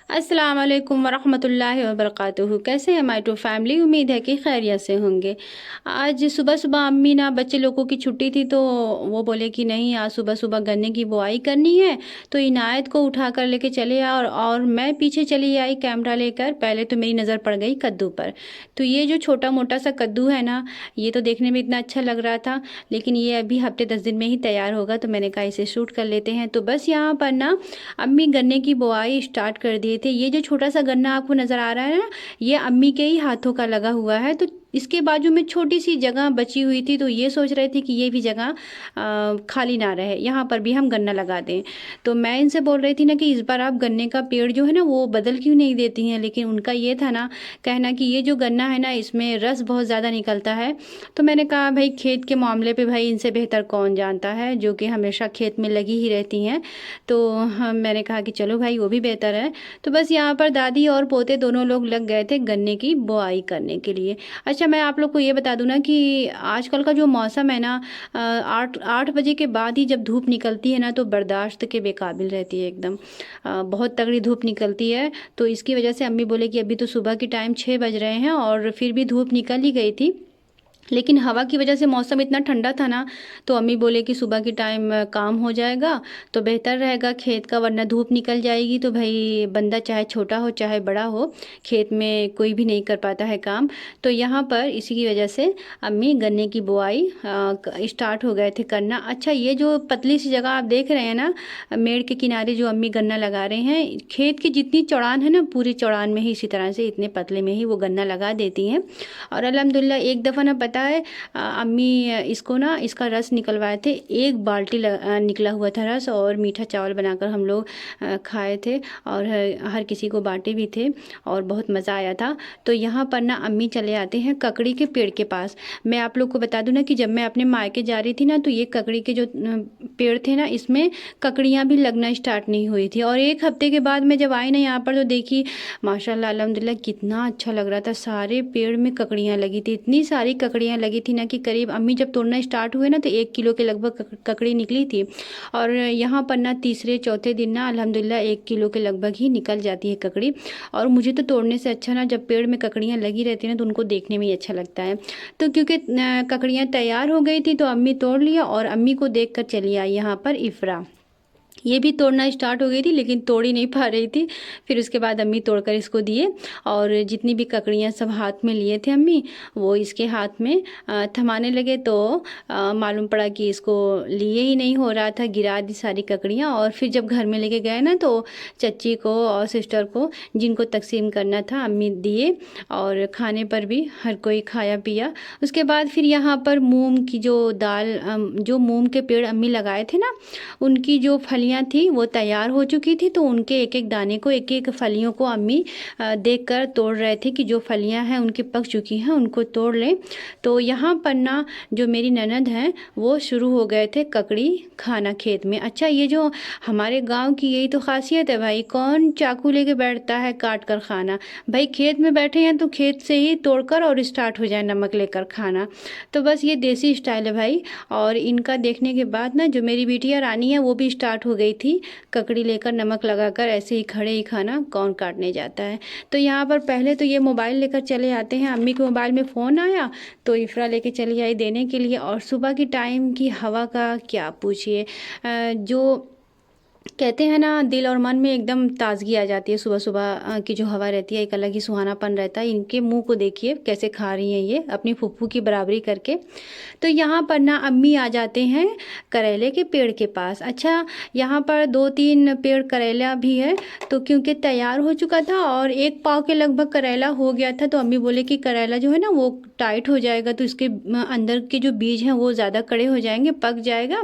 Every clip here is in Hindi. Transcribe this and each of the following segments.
अस्सलाम वालेकुम वरहमतुल्लाहि वबरकातुहू। कैसे हैं माय टू फैमिली? उम्मीद है कि खैरियत से होंगे। आज सुबह सुबह अम्मी ना, बच्चे लोगों की छुट्टी थी तो वो बोले कि नहीं, आज सुबह सुबह गन्ने की बुआई करनी है, तो इनायत को उठा कर लेके चले आ। और मैं पीछे चली आई कैमरा लेकर। पहले तो मेरी नज़र पड़ गई कद्दू पर। तो ये जो छोटा मोटा सा कद्दू है ना, ये तो देखने में इतना अच्छा लग रहा था, लेकिन ये अभी हफ्ते 10 दिन में ही तैयार होगा, तो मैंने कहा इसे शूट कर लेते हैं। तो बस यहाँ पर ना अम्मी गन्ने की बुआई स्टार्ट कर दिए थे। ये जो छोटा सा गन्ना आपको नज़र आ रहा है ना, ये अम्मी के ही हाथों का लगा हुआ है। तो इसके बाजू में छोटी सी जगह बची हुई थी, तो ये सोच रहे थे कि ये भी जगह खाली ना रहे, यहाँ पर भी हम गन्ना लगा दें। तो मैं इनसे बोल रही थी ना कि इस बार आप गन्ने का पेड़ जो है ना वो बदल क्यों नहीं देती हैं, लेकिन उनका ये था ना कहना कि ये जो गन्ना है ना, इसमें रस बहुत ज़्यादा निकलता है। तो मैंने कहा भाई, खेत के मामले पे भाई इनसे बेहतर कौन जानता है, जो कि हमेशा खेत में लगी ही रहती हैं। तो मैंने कहा कि चलो भाई, वो भी बेहतर है। तो बस यहाँ पर दादी और पोते दोनों लोग लग गए थे गन्ने की बुआई करने के लिए। अच्छा, मैं आप लोग को ये बता दूं ना कि आजकल का जो मौसम है ना, 8 बजे के बाद ही जब धूप निकलती है ना, तो बर्दाश्त के बेकाबिल रहती है एकदम। बहुत तगड़ी धूप निकलती है। तो इसकी वजह से अम्मी बोले कि अभी तो सुबह के टाइम 6 बज रहे हैं और फिर भी धूप निकल ही गई थी, लेकिन हवा की वजह से मौसम इतना ठंडा था ना, तो अम्मी बोले कि सुबह के टाइम काम हो जाएगा तो बेहतर रहेगा खेत का, वरना धूप निकल जाएगी तो भाई बंदा चाहे छोटा हो चाहे बड़ा हो, खेत में कोई भी नहीं कर पाता है काम। तो यहाँ पर इसी की वजह से अम्मी गन्ने की बुआई स्टार्ट हो गए थे करना। अच्छा, ये जो पतली सी जगह आप देख रहे हैं ना, मेड़ के किनारे जो अम्मी गन्ना लगा रहे हैं, खेत की जितनी चौड़ान है ना, पूरी चौड़ान में ही इसी तरह से इतने पतले में ही वो गन्ना लगा देती हैं। और अल्हम्दुलिल्लाह एक दफ़ा ना, पता है, अम्मी इसको ना, इसका रस निकलवाए थे। एक बाल्टी निकला हुआ था रस, और मीठा चावल बनाकर हम लोग खाए थे, और हर किसी को बांटे भी थे, और बहुत मज़ा आया था। तो यहाँ पर ना अम्मी चले आते हैं ककड़ी के पेड़ के पास। मैं आप लोग को बता दूं ना कि जब मैं अपने मायके जा रही थी ना, तो ये ककड़ी के जो पेड़ थे ना, इसमें ककड़ियाँ भी लगना स्टार्ट नहीं हुई थी। और एक हफ्ते के बाद मैं जब आई ना यहाँ पर, तो देखी माशाल्लाह अल्हम्दुलिल्लाह कितना अच्छा लग रहा था। सारे पेड़ में ककड़ियाँ लगी थी, इतनी सारी ककड़ियाँ लगी थी ना कि करीब अम्मी जब तोड़ना स्टार्ट हुए ना, तो 1 किलो के लगभग ककड़ी निकली थी। और यहाँ पर ना तीसरे चौथे दिन ना अल्हम्दुलिल्लाह 1 किलो के लगभग ही निकल जाती है ककड़ी। और मुझे तो तोड़ने से अच्छा ना, जब पेड़ में ककड़ियाँ लगी रहती हैं ना, तो उनको देखने में ही अच्छा लगता है। तो क्योंकि ककड़ियाँ तैयार हो गई थी, तो अम्मी तोड़ लिया, और अम्मी को देख कर चली आई यहाँ पर इफ़रा। ये भी तोड़ना स्टार्ट हो गई थी, लेकिन तोड़ ही नहीं पा रही थी। फिर उसके बाद अम्मी तोड़कर इसको दिए, और जितनी भी ककड़ियाँ सब हाथ में लिए थे अम्मी, वो इसके हाथ में थमाने लगे। तो मालूम पड़ा कि इसको लिए ही नहीं हो रहा था, गिरा दी सारी ककड़ियाँ। और फिर जब घर में लेके गए ना, तो चच्ची को और सिस्टर को, जिनको तकसीम करना था, अम्मी दिए, और खाने पर भी हर कोई खाया पिया। उसके बाद फिर यहाँ पर मूंग की जो दाल, जो मूंग के पेड़ अम्मी लगाए थे ना, उनकी जो फलियाँ थी वो तैयार हो चुकी थी। तो उनके एक एक दाने को, एक एक फलियों को अम्मी देखकर तोड़ रहे थे कि जो फलियां हैं उनकी पक चुकी हैं, उनको तोड़ लें। तो यहाँ पर ना जो मेरी ननद हैं, वो शुरू हो गए थे ककड़ी खाना खेत में। अच्छा, ये जो हमारे गांव की यही तो खासियत है भाई, कौन चाकू लेके बैठता है काट कर खाना। भाई खेत में बैठे हैं तो खेत से ही तोड़कर और स्टार्ट हो जाए नमक लेकर खाना। तो बस ये देसी स्टाइल है भाई। और इनका देखने के बाद ना, जो मेरी बिटिया रानी है, वो भी स्टार्ट हो गई थी ककड़ी लेकर नमक लगाकर ऐसे ही खड़े ही खाना कौन काटने जाता है। तो यहाँ पर पहले तो ये मोबाइल लेकर चले आते हैं, अम्मी के मोबाइल में फ़ोन आया तो इफ़रा लेके चली आई देने के लिए। और सुबह की टाइम की हवा का क्या पूछिए, जो कहते हैं ना, दिल और मन में एकदम ताजगी आ जाती है। सुबह सुबह की जो हवा रहती है, एक अलग ही सुहानापन रहता है। इनके मुंह को देखिए कैसे खा रही हैं ये अपनी फुफ्फू की बराबरी करके। तो यहाँ पर ना अम्मी आ जाते हैं करेले के पेड़ के पास। अच्छा, यहाँ पर 2-3 पेड़ करेला भी है, तो क्योंकि तैयार हो चुका था और 1 पाव के लगभग करेला हो गया था, तो अम्मी बोले कि करेला जो है ना वो टाइट हो जाएगा, तो इसके अंदर के जो बीज हैं वो ज़्यादा कड़े हो जाएंगे, पक जाएगा,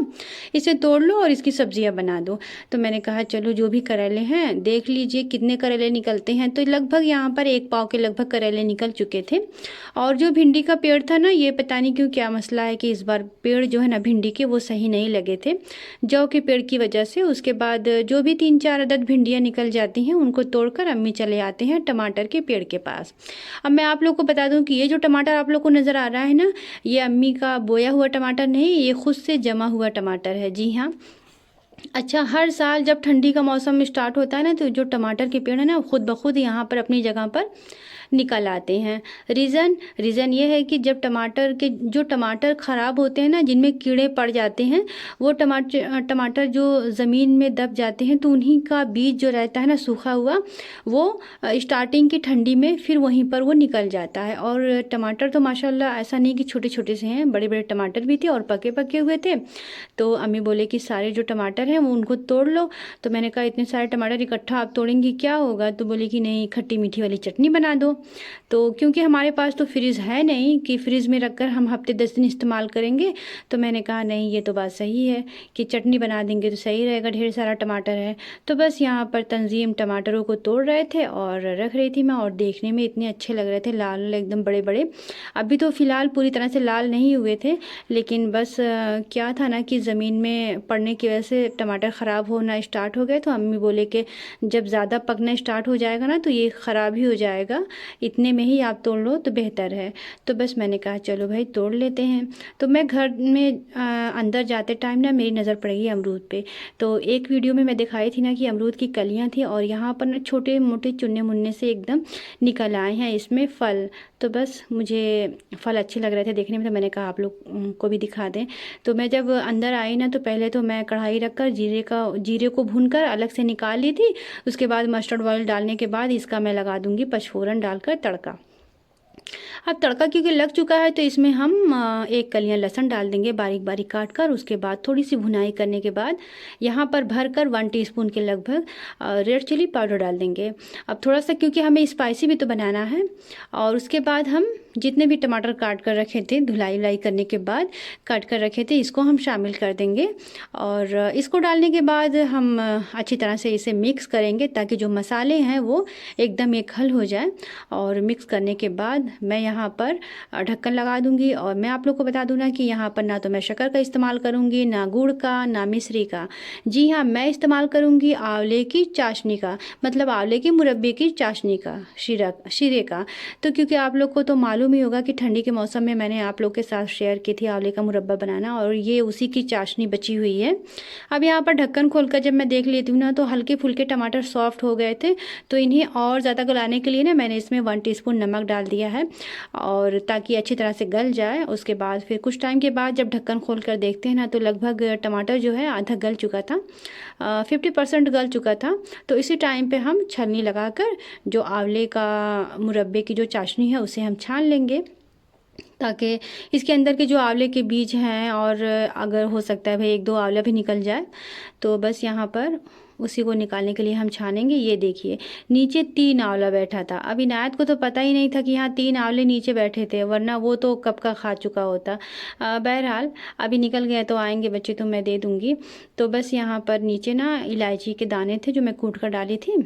इसे तोड़ लो और इसकी सब्जियाँ बना दो। तो मैंने कहा चलो, जो भी करेले हैं देख लीजिए कितने करेले निकलते हैं। तो लगभग यहाँ पर 1 पाव के लगभग करेले निकल चुके थे। और जो भिंडी का पेड़ था ना, ये पता नहीं क्यों क्या मसला है कि इस बार पेड़ जो है ना भिंडी के, वो सही नहीं लगे थे जौ के पेड़ की वजह से। उसके बाद जो भी 3-4 अदद भिंडियाँ निकल जाती हैं, उनको तोड़कर अम्मी चले आते हैं टमाटर के पेड़ के पास। अब मैं आप लोग को बता दूं कि ये जो टमाटर आप लोग को नज़र आ रहा है ना, ये अम्मी का बोया हुआ टमाटर नहीं, ये खुद से जमा हुआ टमाटर है। जी हाँ, अच्छा, हर साल जब ठंडी का मौसम स्टार्ट होता है ना, तो जो टमाटर के पेड़ है ना, खुद ब खुद यहाँ पर अपनी जगह पर निकल आते हैं। रीज़न ये है कि जब टमाटर ख़राब होते हैं ना, जिनमें कीड़े पड़ जाते हैं, वो टमाटर जो ज़मीन में दब जाते हैं, तो उन्हीं का बीज जो रहता है ना सूखा हुआ, वो स्टार्टिंग की ठंडी में फिर वहीं पर वो निकल जाता है। और टमाटर तो माशाल्लाह ऐसा नहीं कि छोटे-छोटे से हैं, बड़े-बड़े टमाटर भी थे और पके-पके हुए थे। तो अम्मी बोले कि सारे जो टमाटर हैं वो उनको तोड़ लो। तो मैंने कहा इतने सारे टमाटर इकट्ठा आप तोड़ेंगी क्या होगा? तो बोली कि नहीं, खट्टी मीठी वाली चटनी बना दो। तो क्योंकि हमारे पास तो फ्रिज है नहीं कि फ्रिज में रख कर हम हफ्ते 10 दिन इस्तेमाल करेंगे, तो मैंने कहा नहीं, ये तो बात सही है कि चटनी बना देंगे तो सही रहेगा, ढेर सारा टमाटर है। तो बस यहाँ पर तंजीम टमाटरों को तोड़ रहे थे और रख रही थी मैं, और देखने में इतने अच्छे लग रहे थे, लाल एकदम बड़े बड़े। अभी तो फ़िलहाल पूरी तरह से लाल नहीं हुए थे, लेकिन बस क्या था ना कि ज़मीन में पड़ने की वजह से टमाटर ख़राब होना स्टार्ट हो गए। तो अम्मी बोले कि जब ज़्यादा पकना स्टार्ट हो जाएगा ना, तो ये ख़राब ही हो जाएगा, इतने में ही आप तोड़ लो तो बेहतर है। तो बस मैंने कहा चलो भाई तोड़ लेते हैं। तो मैं घर में अंदर जाते टाइम ना मेरी नज़र पड़ी अमरूद पे। तो एक वीडियो में मैं दिखाई थी ना कि अमरूद की कलियां थी और यहाँ पर ना छोटे मोटे चुन्ने मुन्ने से एकदम निकल आए हैं इसमें फल। तो बस मुझे फल अच्छे लग रहे थे देखने में, तो मैंने कहा आप लोग को भी दिखा दें। तो मैं जब अंदर आई ना, तो पहले तो मैं कढ़ाई रखकर जीरे को भूनकर अलग से निकाल ली थी। उसके बाद मस्टर्ड ऑयल डालने के बाद इसका मैं लगा दूंगी पचफोरन डालकर तड़का। अब तड़का क्योंकि लग चुका है, तो इसमें हम एक कलियां लहसुन डाल देंगे बारीक बारीक काट कर। उसके बाद थोड़ी सी भुनाई करने के बाद यहाँ पर भरकर 1 टीस्पून के लगभग रेड चिली पाउडर डाल देंगे। अब थोड़ा सा क्योंकि हमें स्पाइसी भी तो बनाना है। और उसके बाद हम जितने भी टमाटर काट कर रखे थे, धुलाई वुलाई करने के बाद काट कर रखे थे, इसको हम शामिल कर देंगे। और इसको डालने के बाद हम अच्छी तरह से इसे मिक्स करेंगे ताकि जो मसाले हैं वो एकदम एक हल हो जाए। और मिक्स करने के बाद मैं यहाँ पर ढक्कन लगा दूंगी। और मैं आप लोग को बता दूं ना कि यहाँ पर ना तो मैं शक्कर का इस्तेमाल करूँगी, ना गुड़ का, ना मिश्री का। जी हाँ, मैं इस्तेमाल करूँगी आंवले की चाशनी का, मतलब आंवले के मुरब्बे की चाशनी का, शीरे का। तो क्योंकि आप लोग को तो मालूम ही होगा कि ठंडी के मौसम में मैंने आप लोग के साथ शेयर की थी आंवले का मुरब्बा बनाना, और ये उसी की चाशनी बची हुई है। अब यहाँ पर ढक्कन खोलकर जब मैं देख लेती हूँ ना, तो हल्के फुल्के टमाटर सॉफ्ट हो गए थे। तो इन्हें और ज़्यादा गलाने के लिए ना मैंने इसमें 1 टीस्पून नमक डाल दिया है, और ताकि अच्छी तरह से गल जाए। उसके बाद फिर कुछ टाइम के बाद जब ढक्कन खोल कर देखते हैं ना, तो लगभग टमाटर जो है आधा गल चुका था, 50% गल चुका था। तो इसी टाइम पे हम छलनी लगाकर जो आंवले का मुरब्बे की जो चाशनी है उसे हम छान लेंगे, ताकि इसके अंदर के जो आंवले के बीज हैं, और अगर हो सकता है भाई 1-2 आंवला भी निकल जाए, तो बस यहाँ पर उसी को निकालने के लिए हम छानेंगे। ये देखिए नीचे 3 आंवला बैठा था। अब इनायत को तो पता ही नहीं था कि यहाँ 3 आंवले नीचे बैठे थे, वरना वो तो कब का खा चुका होता। बहरहाल अभी निकल गया, तो आएंगे बच्चे तो मैं दे दूँगी। तो बस यहाँ पर नीचे ना इलायची के दाने थे जो मैं कूट कर डाली थी।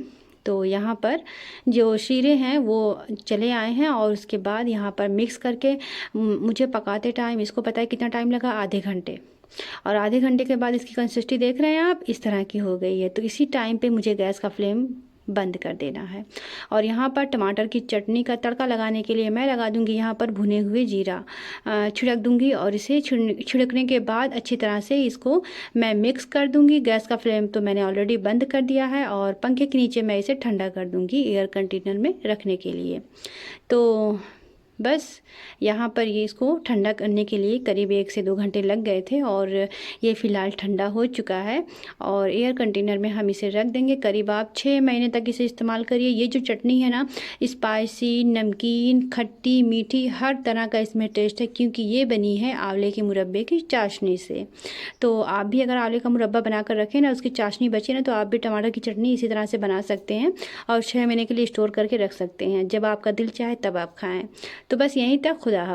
तो यहाँ पर जो शीरे हैं वो चले आए हैं, और उसके बाद यहाँ पर मिक्स करके मुझे पकाते टाइम, इसको पता है कितना टाइम लगा, आधे घंटे। और आधे घंटे के बाद इसकी कंसिस्टेंसी देख रहे हैं आप, इस तरह की हो गई है। तो इसी टाइम पे मुझे गैस का फ्लेम बंद कर देना है। और यहाँ पर टमाटर की चटनी का तड़का लगाने के लिए मैं लगा दूंगी यहाँ पर भुने हुए जीरा, छिड़क दूंगी। और इसे छिड़कने के बाद अच्छी तरह से इसको मैं मिक्स कर दूंगी। गैस का फ्लेम तो मैंने ऑलरेडी बंद कर दिया है, और पंखे के नीचे मैं इसे ठंडा कर दूंगी एयर कंटेनर में रखने के लिए। तो बस यहाँ पर ये इसको ठंडा करने के लिए करीब 1 से 2 घंटे लग गए थे, और ये फ़िलहाल ठंडा हो चुका है। और एयर कंटेनर में हम इसे रख देंगे। करीब आप 6 महीने तक इसे इस्तेमाल करिए। ये जो चटनी है ना, स्पाइसी, नमकीन, खट्टी, मीठी, हर तरह का इसमें टेस्ट है, क्योंकि ये बनी है आंवले के मुरब्बे की चाशनी से। तो आप भी अगर आंवले का मुरब्बा बना कर रखें ना, उसकी चाशनी बचे ना, तो आप भी टमाटर की चटनी इसी तरह से बना सकते हैं, और 6 महीने के लिए स्टोर करके रख सकते हैं। जब आपका दिल चाहे तब आप खाएँ। तो बस यहीं तक, खुदा हाफ़िज़।